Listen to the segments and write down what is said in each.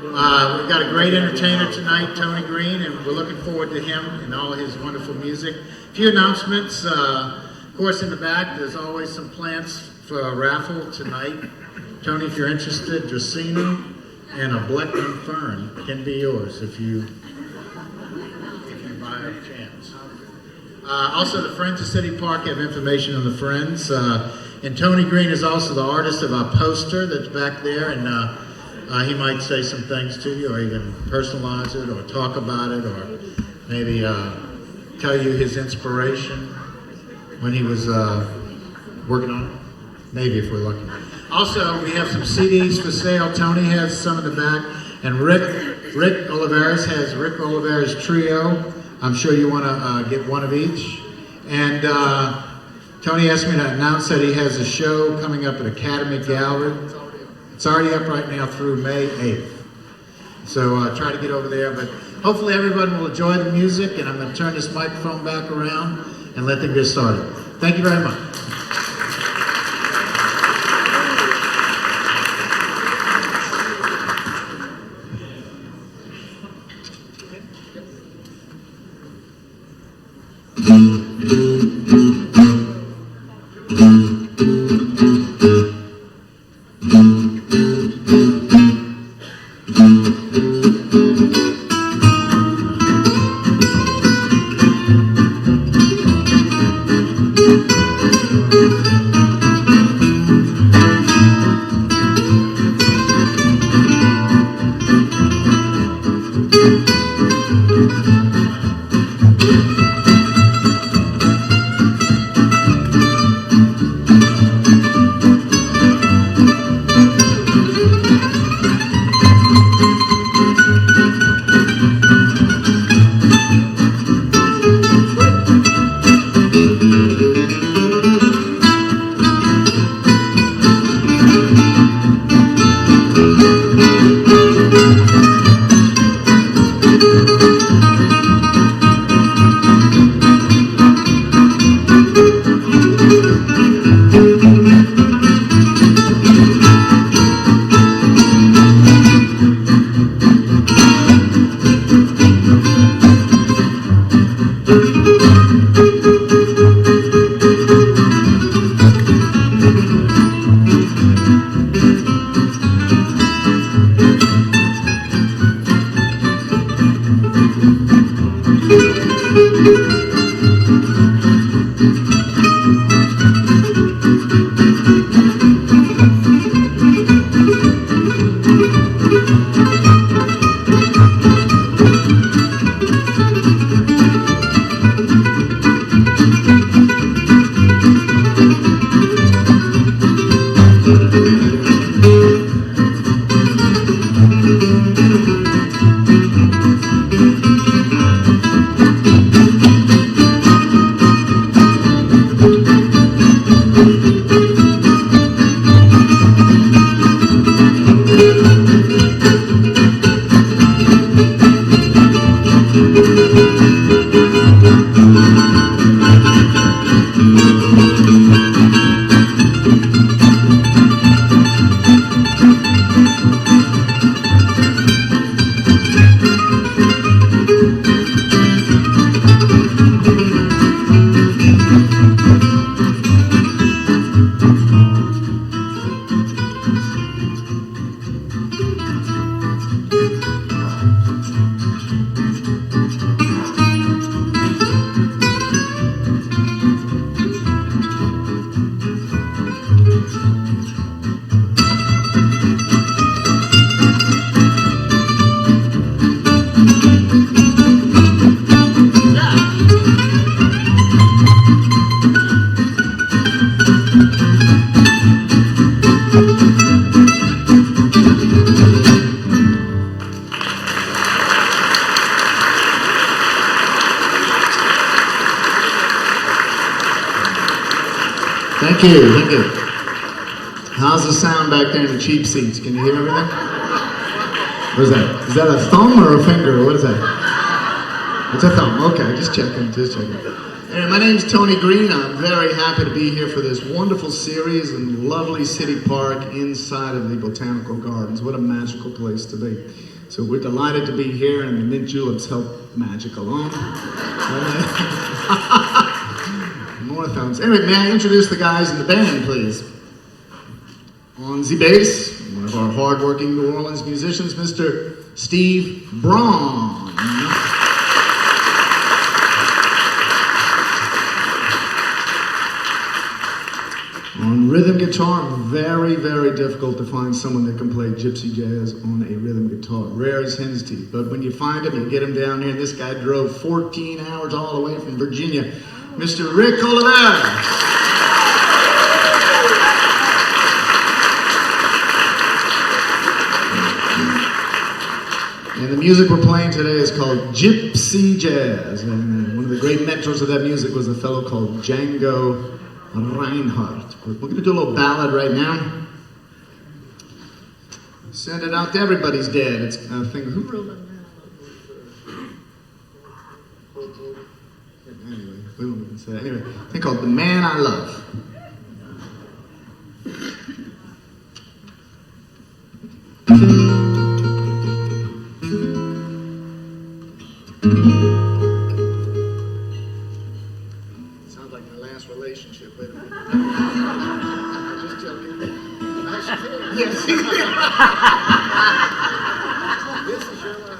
We've got a great entertainer tonight, Tony Green, and we're looking forward to him and all his wonderful music. A few announcements. Of course, in the back, there's always some plants for a raffle tonight. Tony, if you're interested, Dracaena and a Blackman fern can be yours if you buy a chance. Also, the Friends of City Park have information on the Friends. And Tony Green is also the artist of our poster that's back there, and he might say some things to you, or even personalize it, or talk about it, or maybe tell you his inspiration when he was working on it. Maybe if we're lucky. Also, we have some CDs for sale. Tony has some in the back, and Rick Olivares has Rick Olivares Trio. I'm sure you want to get one of each. And Tony asked me to announce that he has a show coming up at Academy Gallery. It's already up right now through May 8th. So try to get over there. But hopefully everyone will enjoy the music, and I'm going to turn this microphone back around and let them get started. Thank you very much. Thank you, thank you. How's the sound back there in the cheap seats? Can you hear everything? What is that? Is that a thumb or a finger? What is that? It's a thumb. Okay, just checking, just checking. Anyway, my name's Tony Green. I'm very happy to be here for this wonderful series in lovely city park inside of the Botanical Gardens. What a magical place to be. So we're delighted to be here, and the mint juleps help magic along. More thumbs. Anyway, may I introduce the guys in the band, please? On the bass, one of our hard-working New Orleans musicians, Mr. Steve Braun. On rhythm guitar, very, very difficult to find someone that can play gypsy jazz on a rhythm guitar. Rare as hen's teeth. But when you find him, you get him down here. This guy drove 14 hours all the way from Virginia. Mr. Rick Oliver. And the music we're playing today is called Gypsy Jazz. And one of the great mentors of that music was a fellow called Django Reinhardt. We're going to do a little ballad right now. Send it out to everybody's dead. It's a thing. Who wrote that? Anyway, we won't even say that. Anyway, a thing called The Man I Love. Sounds like my last relationship. Wait a minute. I'm just joking. Yes. This is your life.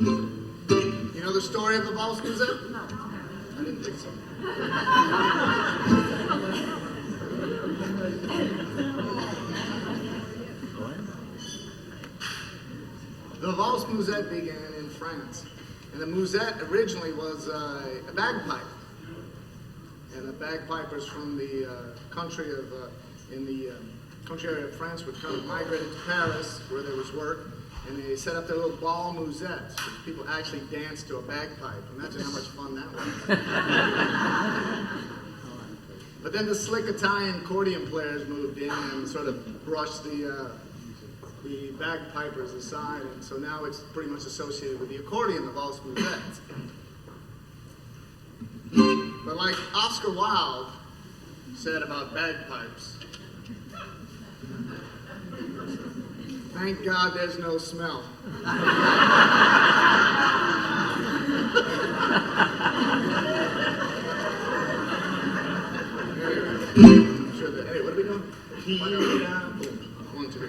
You know the story of the Valse Musette? No. I didn't think so. The Valse Musette began in France. And the musette originally was a bagpipe. And the bagpipers from the country of, in the country area of France would come and migrate to Paris where there was work. And they set up their little ball musettes, which people actually danced to a bagpipe. Imagine how much fun that was. But then the slick Italian accordion players moved in and sort of brushed the bagpipers aside, and so now it's pretty much associated with the accordion, the Valse Musette. But like Oscar Wilde said about bagpipes, thank God there's no smell. I'm sure that, hey, what are we doing? One, two.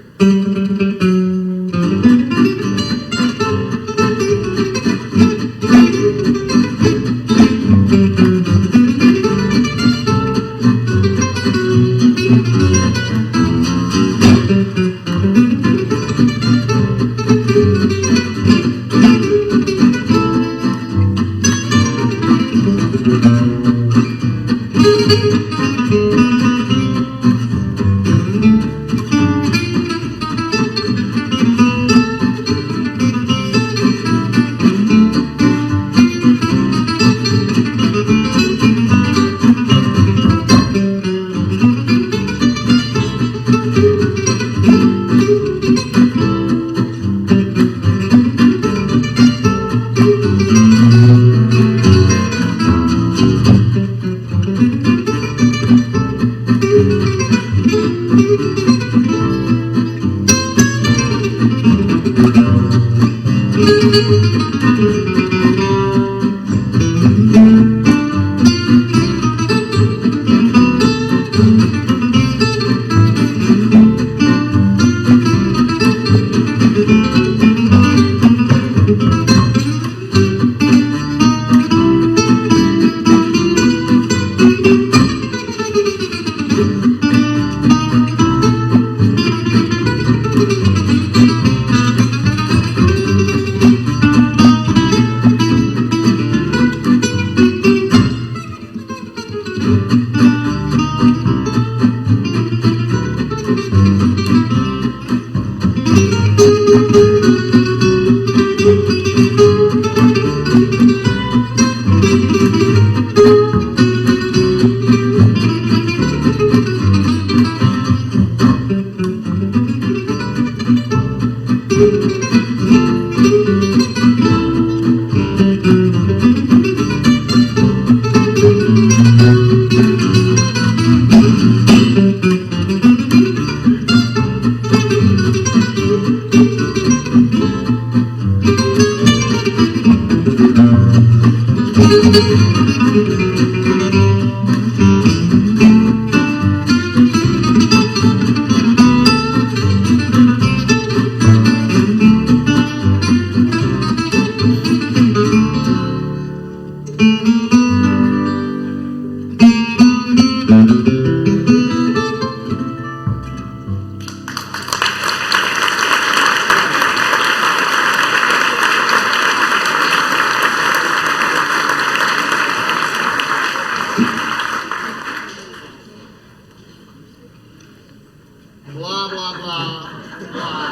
Blah, blah, blah, blah,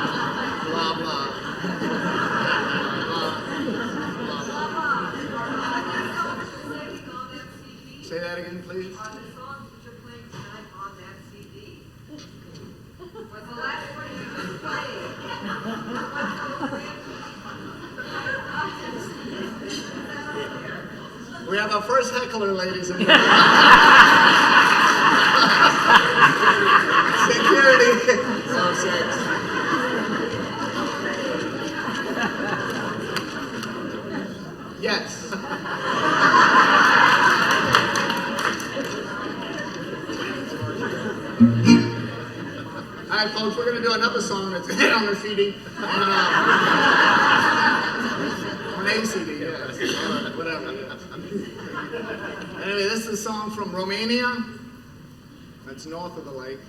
blah, blah. Say that again, please. Are the songs that you're playing tonight on that CD? Was the last one you just played? We have our first heckler, ladies and gentlemen. Security. Oh, six. Yes. All right, folks, we're going to do another song that's head on graffiti. is a song from Romania. That's north of the lake.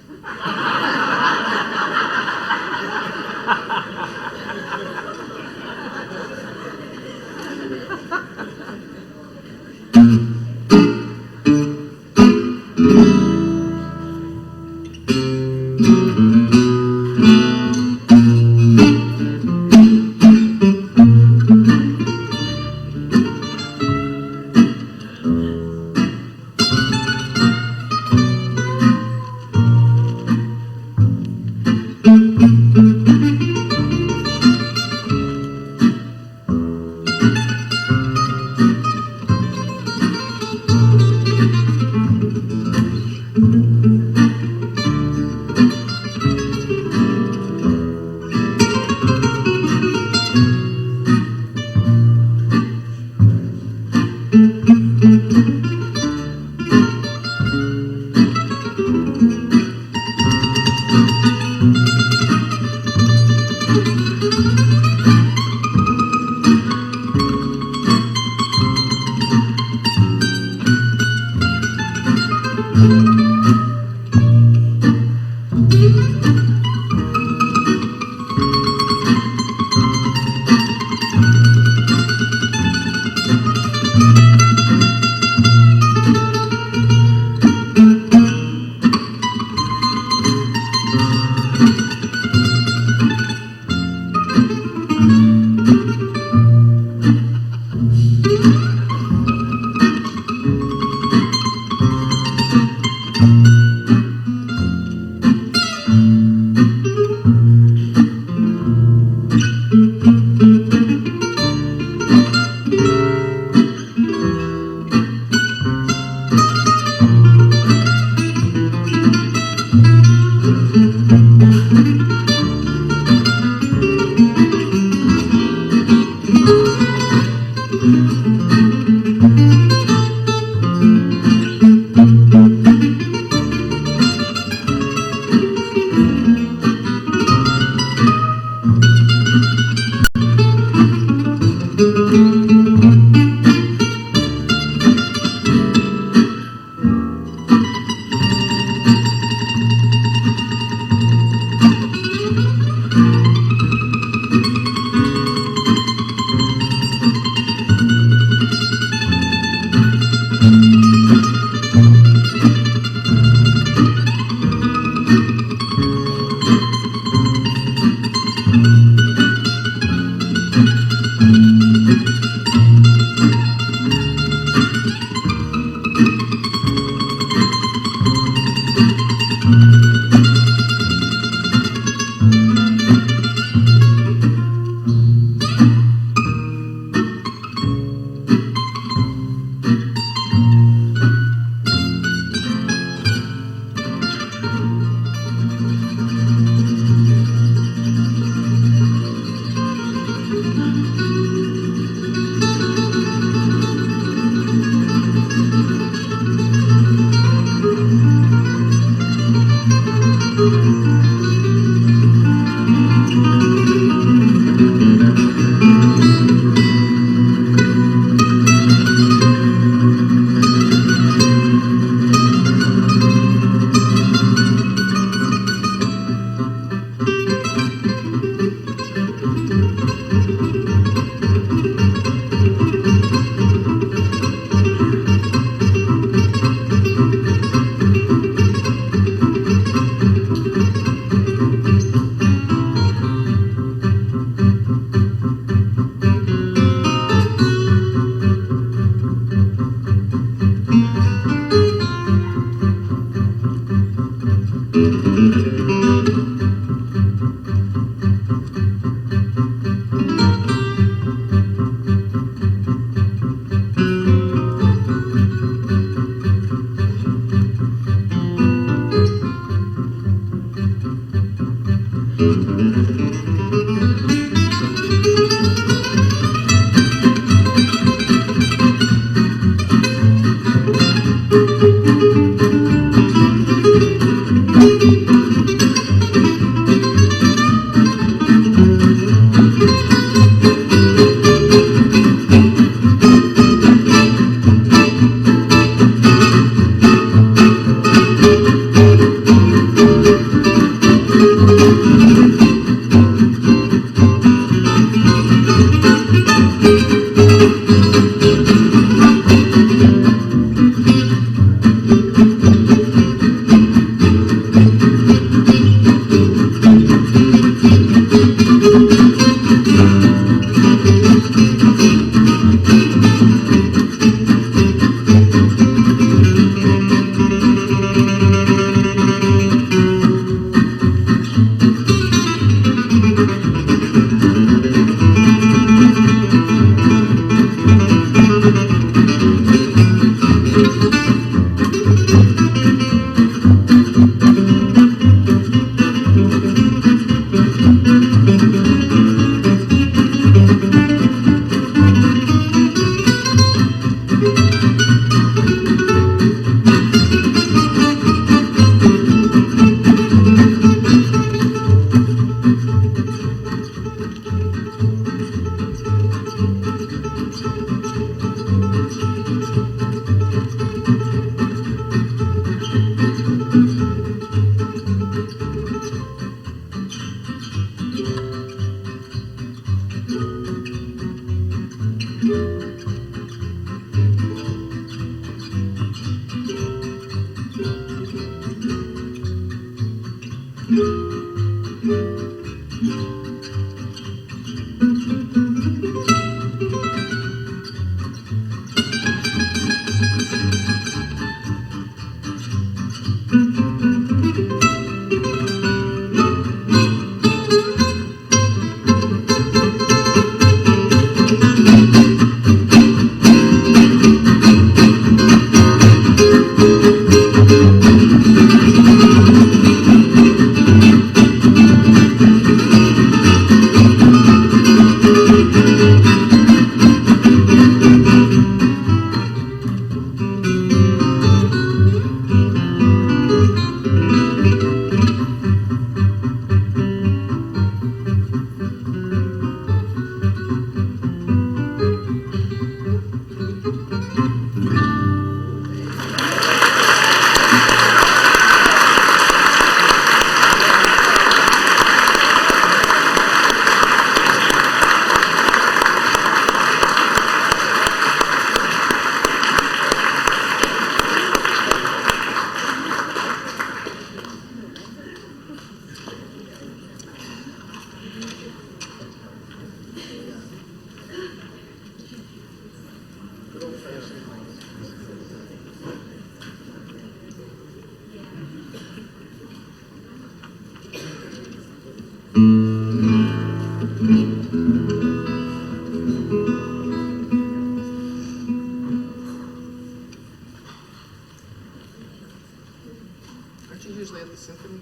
Aren't you usually at the symphony?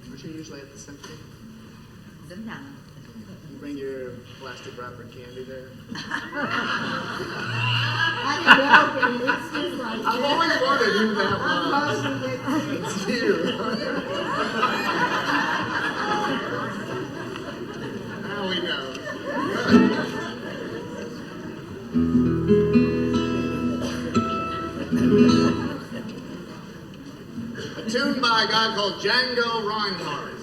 Aren't you usually at the symphony? Sometimes. You bring your plastic wrapper candy there? I can help it. It's just like I've always wanted who that was. It's you. Now we know. A tune by a guy called Django Reinhardt.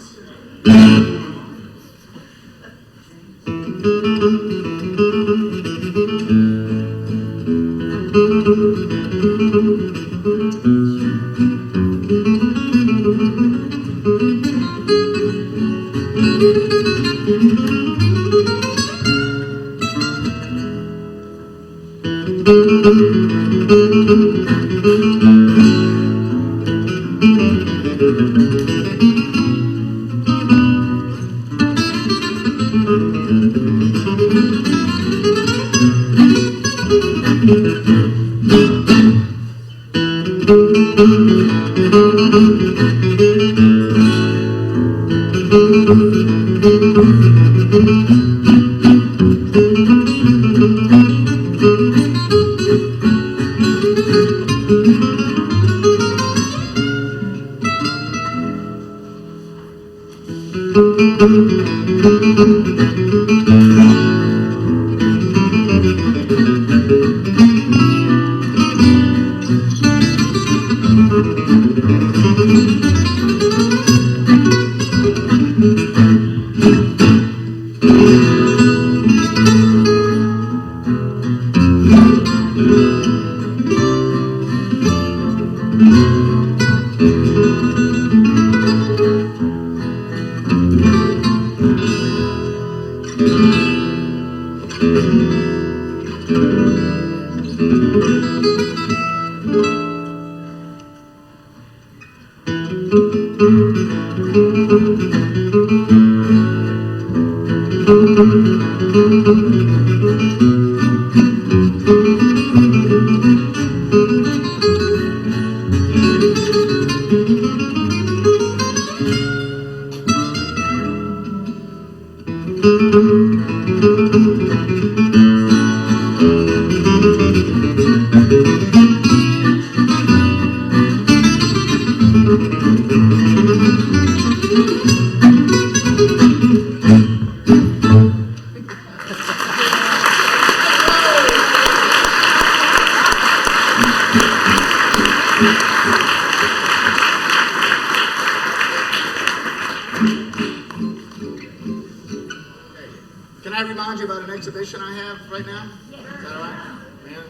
about an exhibition I have right now? Is that all right? Man,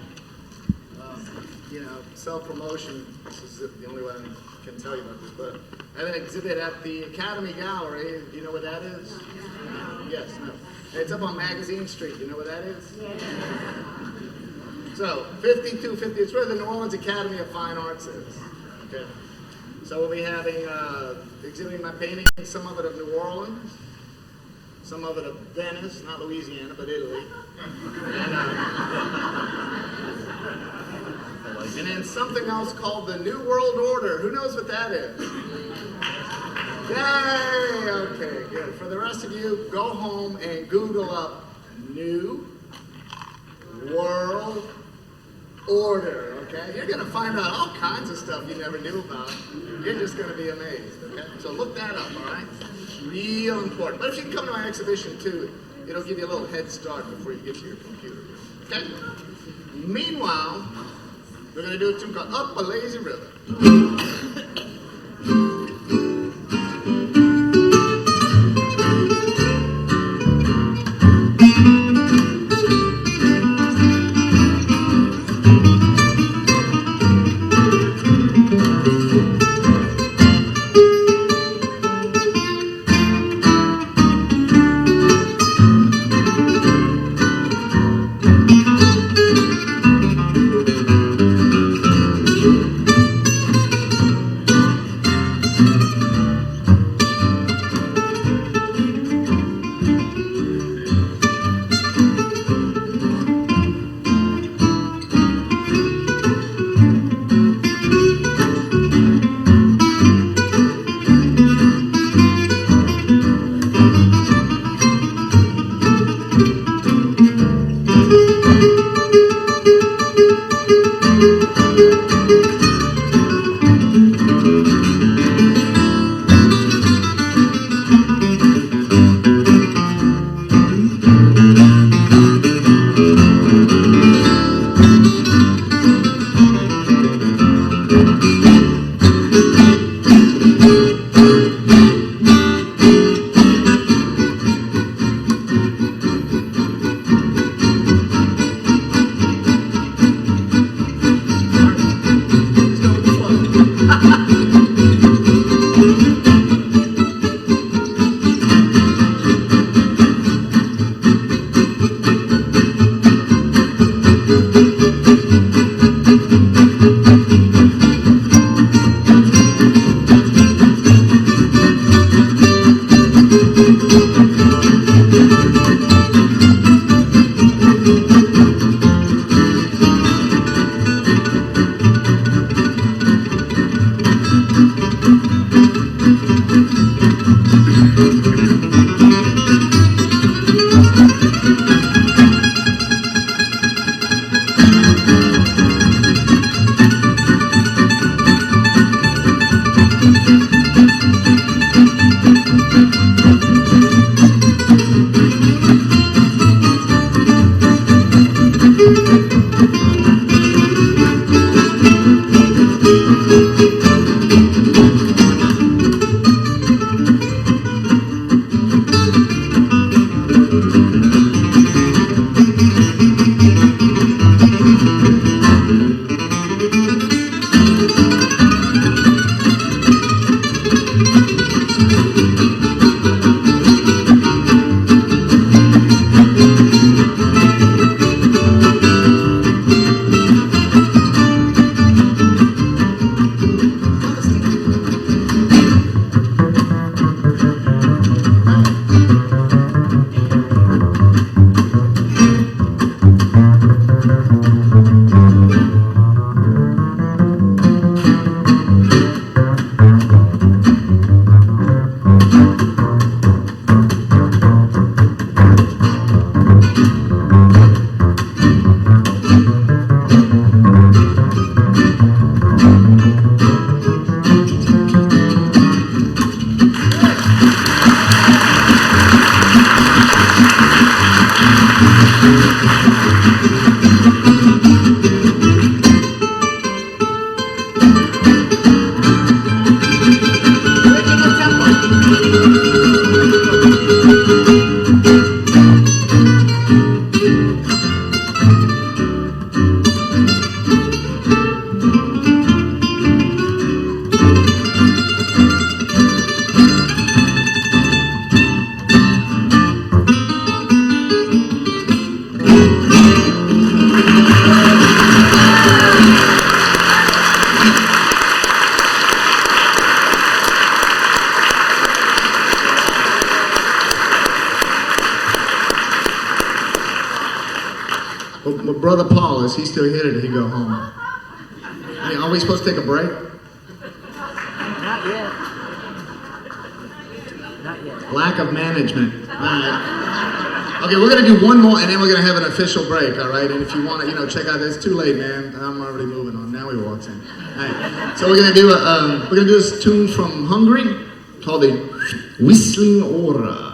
self-promotion, this is the only way I can tell you about this, but I have an exhibit at the Academy Gallery. Do you know what that is? Yes, no. It's up on Magazine Street. You know what that is? So, 5250, it's where the New Orleans Academy of Fine Arts is. Okay. So we'll be having, exhibiting my paintings, some of it of New Orleans, some of it of Venice, not Louisiana, but Italy. And then something else called the New World Order. Who knows what that is? Yay! Okay, good. For the rest of you, go home and Google up New World Order, okay? You're going to find out all kinds of stuff you never knew about. You're just going to be amazed, okay? So look that up, all right? Real important. But if you can come to my exhibition too, it'll give you a little head start before you get to your computer, okay? Meanwhile, we're going to do a tune called Up a Lazy River. But my brother Paul, is he still here or did he go home? I mean, are we supposed to take a break? Not yet. Not yet. Lack of management. All right. Okay, we're gonna do one more, and then we're gonna have an official break. All right. And if you want to, check out. It's too late, man. I'm already moving on. Now he walks in. All right. So we're gonna do this tune from Hungary called the Whistling Aura.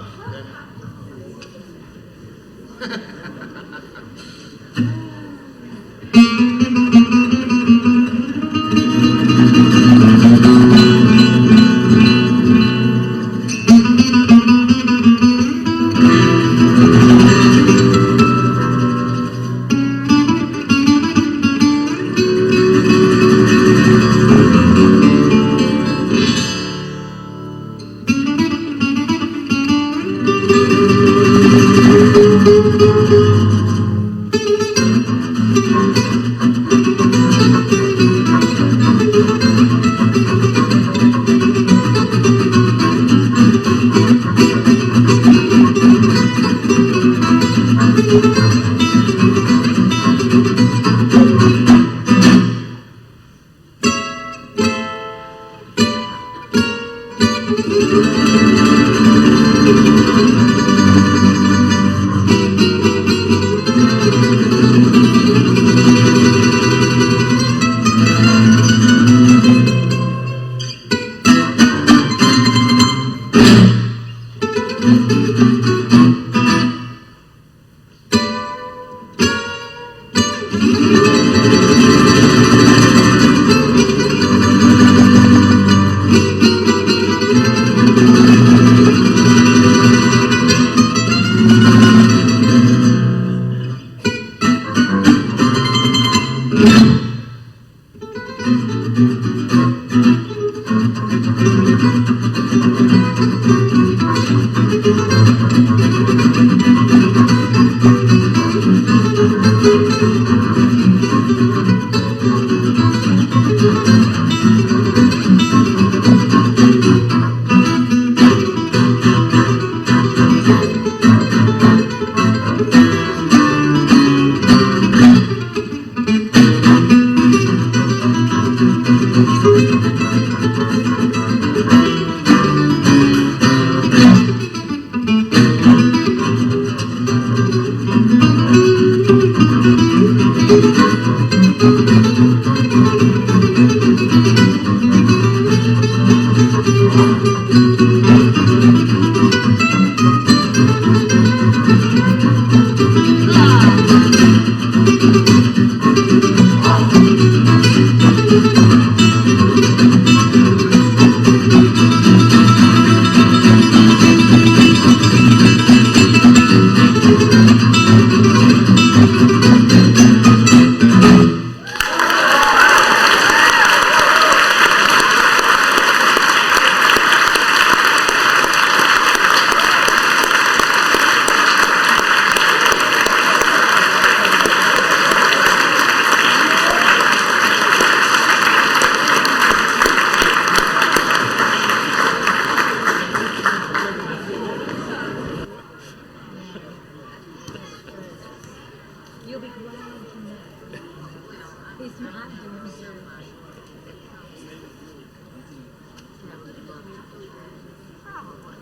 You'll be glad to know. He's not doing so much. Probably.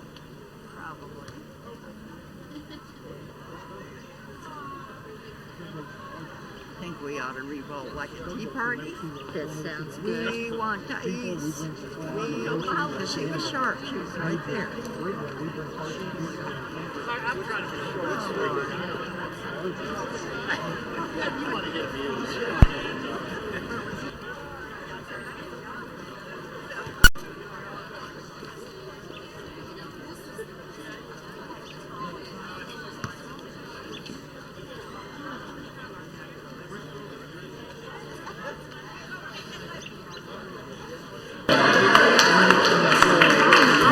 I think we ought to revolt like a tea party. That sounds good. We want to eat. We want to see the sharpshoots right there.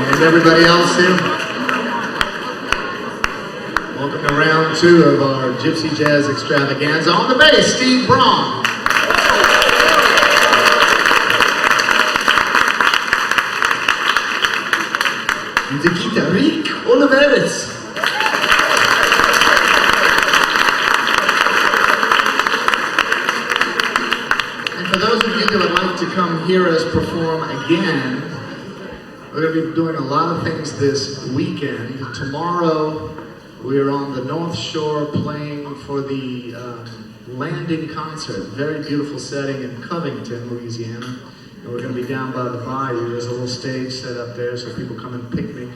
And everybody else here? Welcome to round 2 of our Gypsy Jazz Extravaganza. On the bass, Steve Braun. And the guitar, Rick Oliveres. to come hear us perform again. We're going to be doing a lot of things this weekend. Tomorrow, we are on the North Shore playing for the Landing Concert. Very beautiful setting in Covington, Louisiana. And we're going to be down by the bayou. There's a little stage set up there so people come and picnic.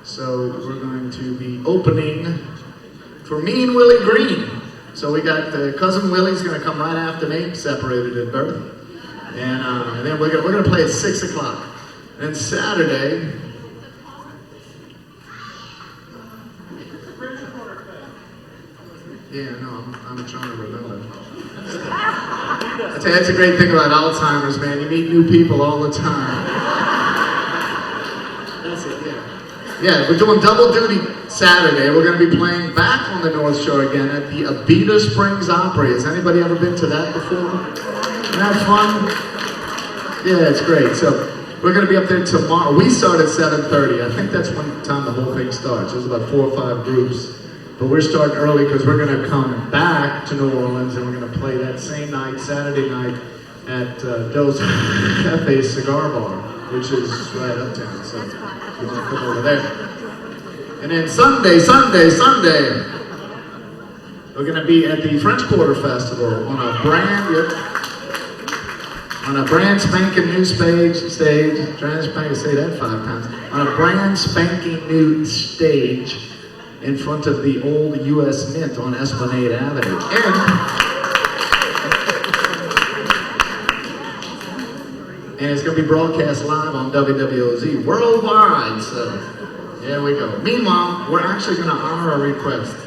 So we're going to be opening for Mean Willie Green. So we got Cousin Willie's going to come right after me, separated at birth. And then we're going to play at 6 o'clock. And Saturday, yeah, no, I'm trying to remember. I tell you, that's a great thing about Alzheimer's, man. You meet new people all the time. That's it, yeah. Yeah, we're doing double duty Saturday. We're going to be playing back on the North Shore again at the Abita Springs Opry. Has anybody ever been to that before? Isn't that fun? Yeah, it's great. So we're going to be up there tomorrow. We start at 7:30. I think that's when time the whole thing starts. There's about 4 or 5 groups. But we're starting early because we're going to come back to New Orleans and we're going to play that same night, Saturday night, at Dos Cafe Cigar Bar, which is right uptown. So you want to come over there. And then Sunday, we're going to be at the French Quarter Festival on a brand spanking new stage, say that 5 times, on a brand spanking new stage in front of the old U.S. Mint on Esplanade Avenue. And it's going to be broadcast live on WWOZ worldwide, so there we go. Meanwhile, we're actually going to honor a request.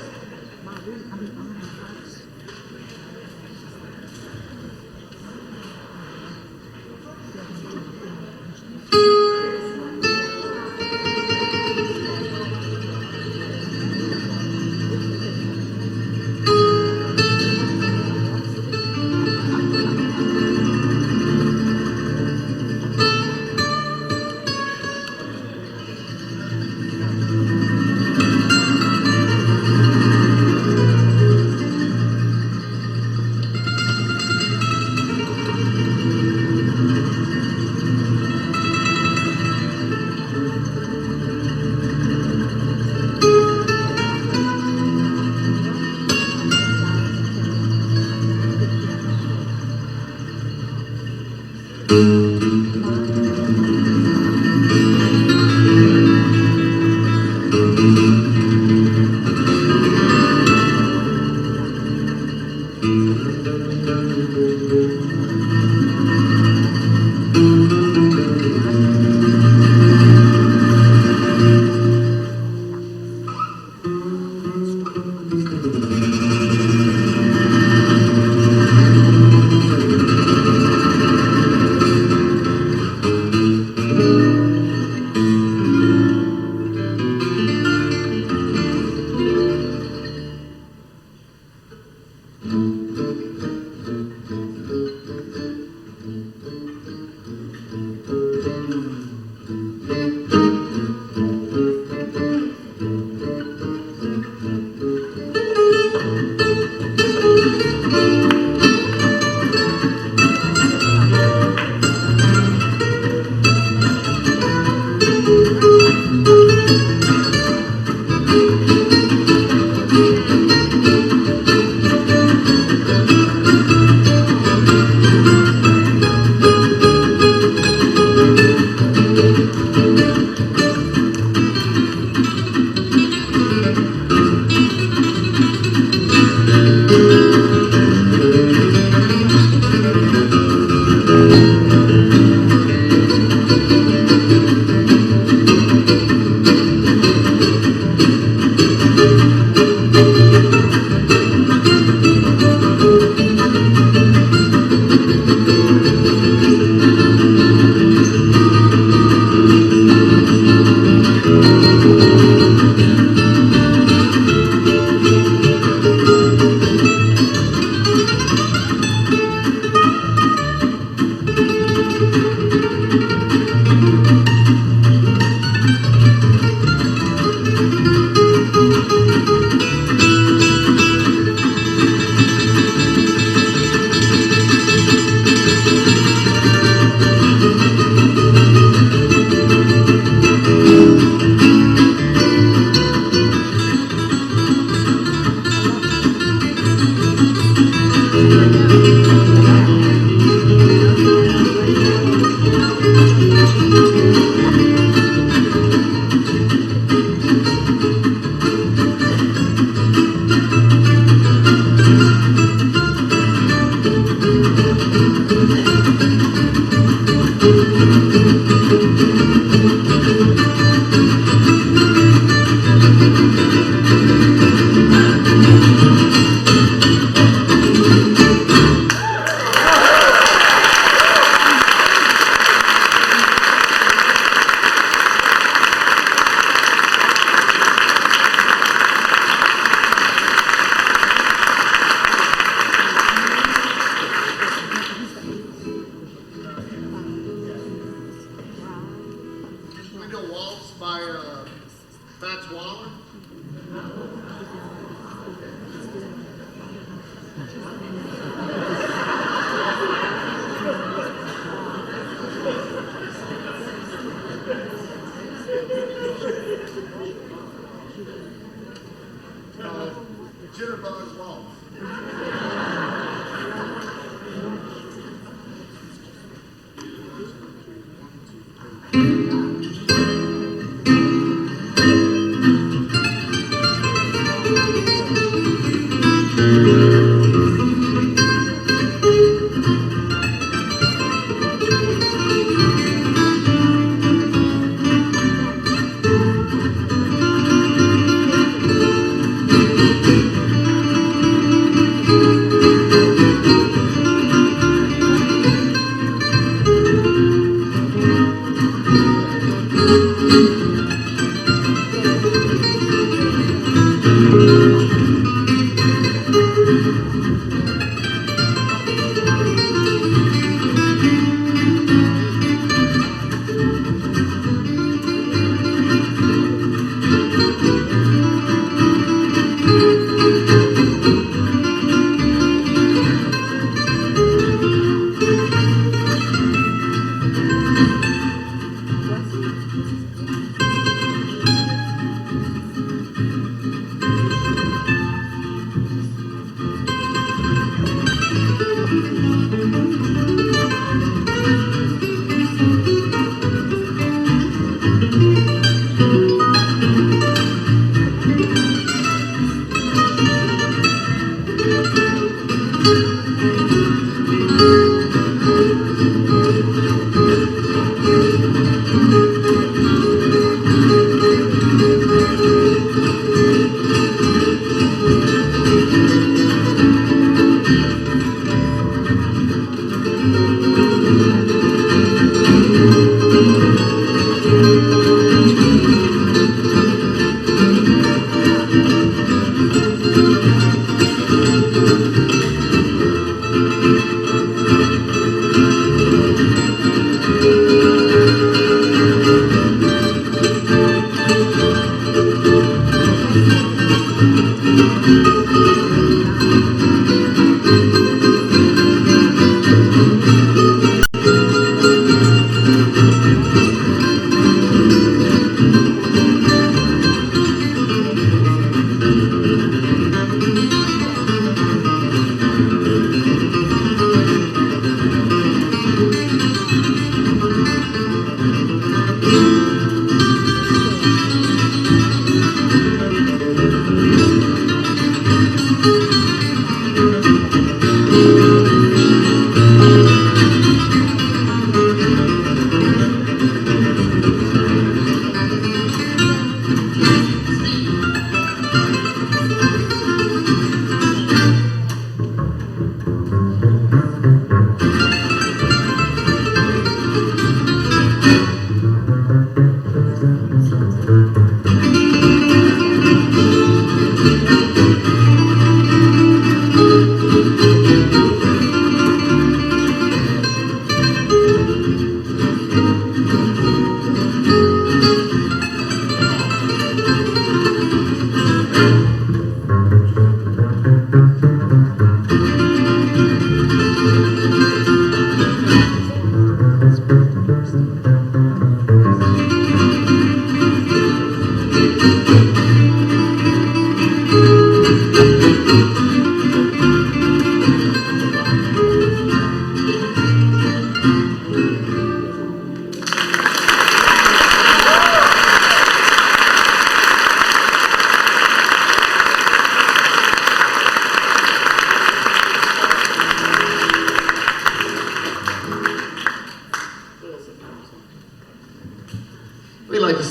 We'd like to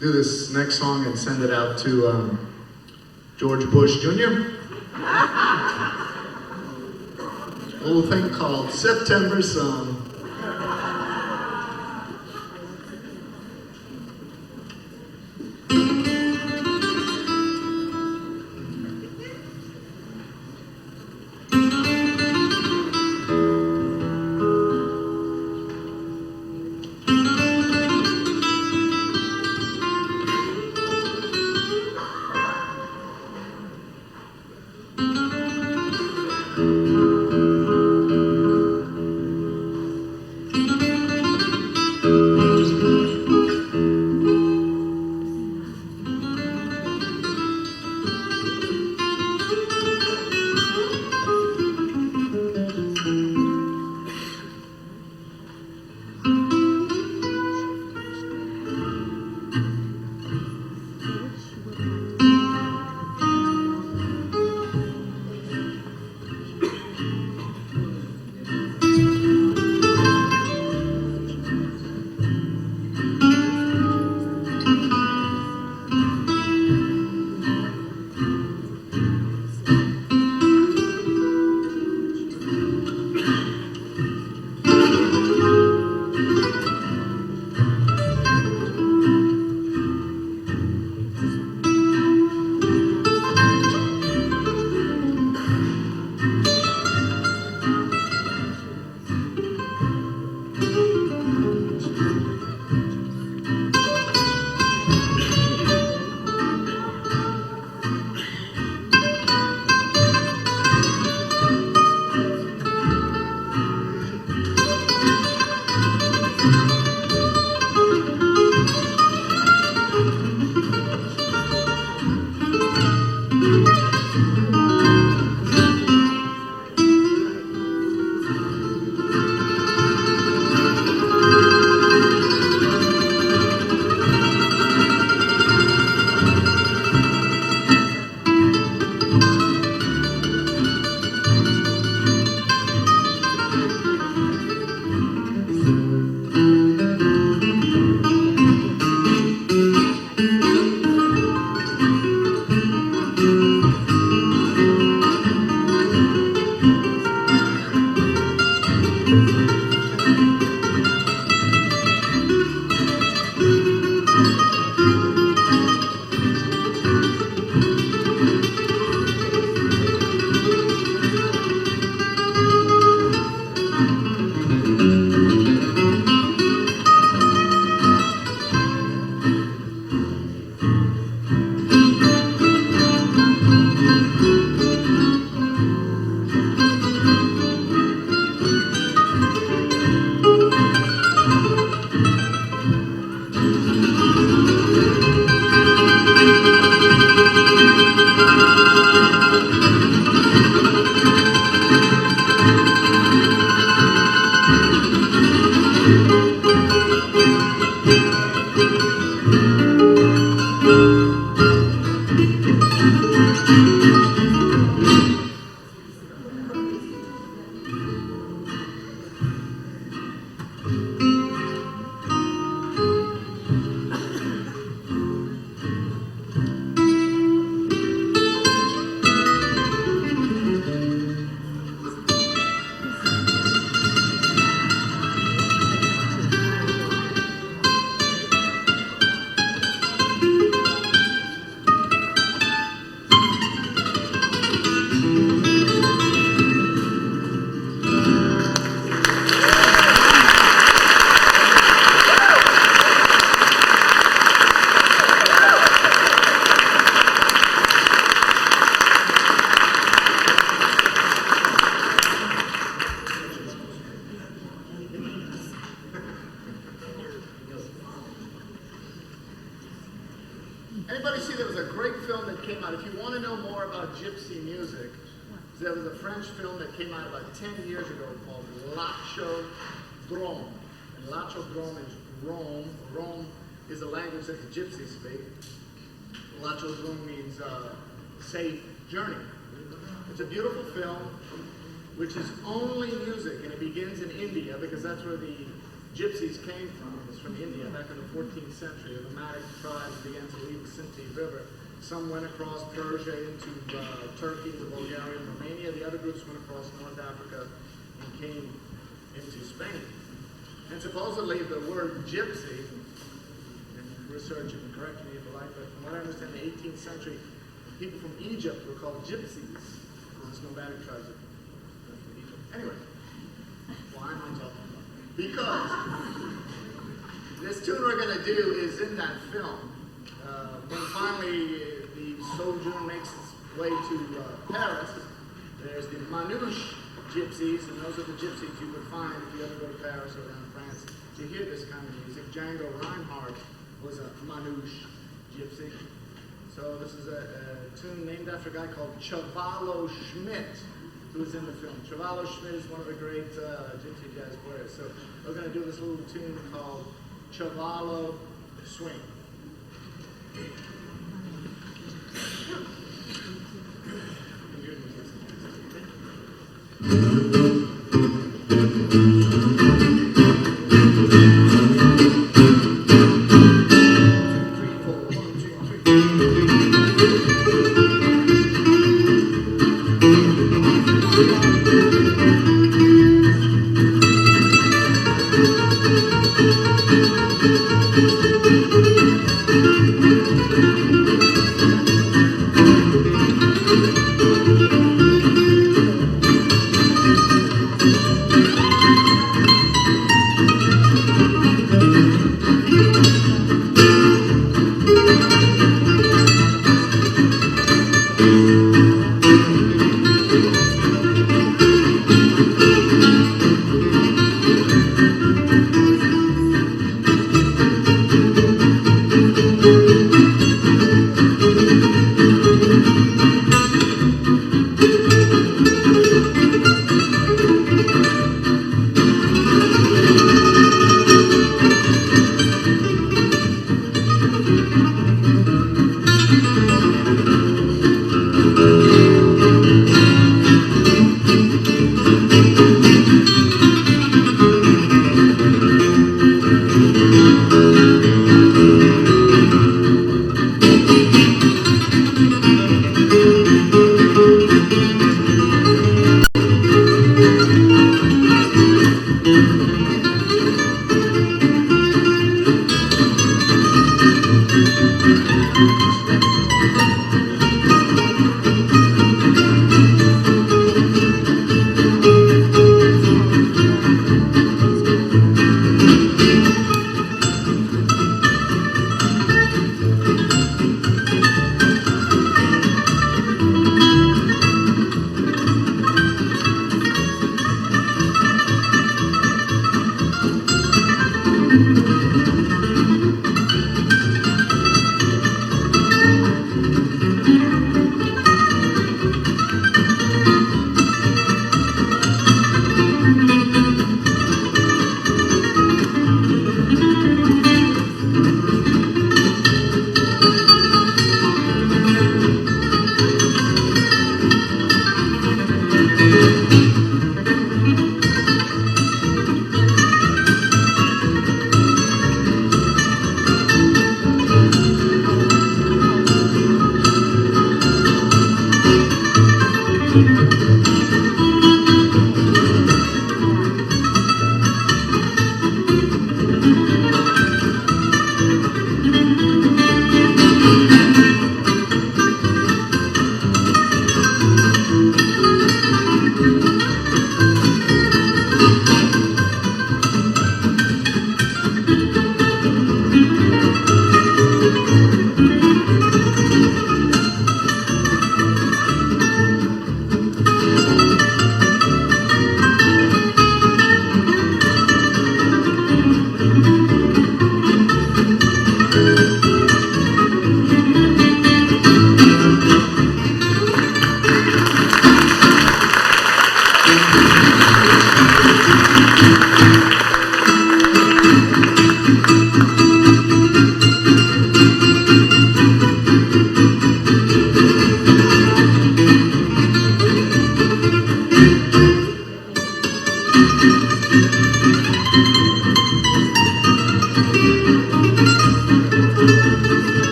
do this next song and send it out to George Bush Jr. A little thing called September Sun. There was a French film that came out about 10 years ago called Lacho Drome. And Lacho Drome is Rome. Rome is the language that the gypsies speak. Lacho Drome means safe journey. It's a beautiful film, which is only music, and it begins in India because that's where the gypsies came from. It's from India back in the 14th century. The nomadic tribes began to leave the Sinti River. Some went across Persia into Turkey, into Bulgaria, and Romania. The other groups went across North Africa and came into Spain. And supposedly the word gypsy, and research it and correct me if you like, but from what I understand, in the 18th century, people from Egypt were called gypsies. Those nomadic tribes from Egypt. Anyway, why am I talking about that? Because this tune we're going to do is in that film. When finally the sojourn makes its way to Paris, there's the Manouche gypsies, and those are the gypsies you would find if you ever go to Paris or down in France to hear this kind of music. Django Reinhardt was a Manouche gypsy. So this is a tune named after a guy called Cavallo Schmidt, who was in the film. Cavallo Schmidt is one of the great gypsy jazz players. So we're going to do this little tune called Cavallo Swing.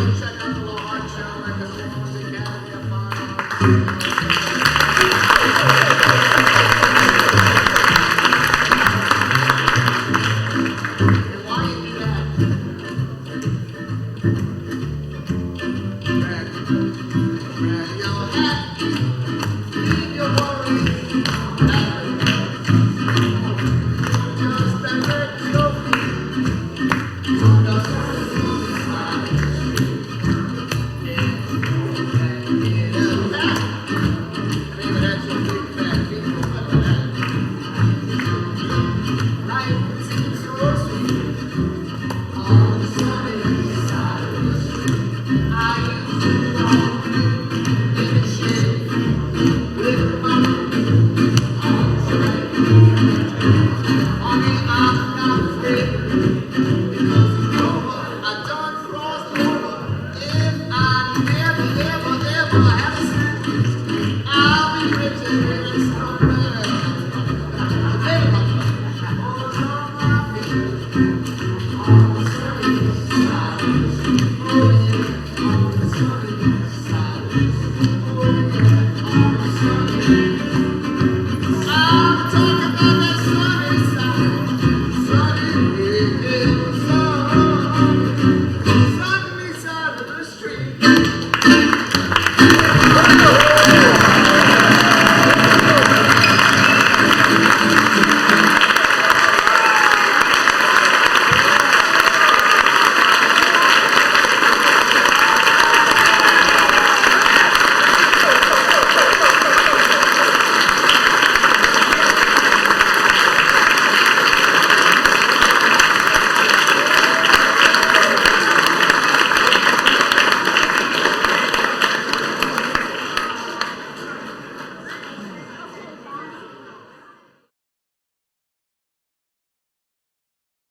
Sunshine.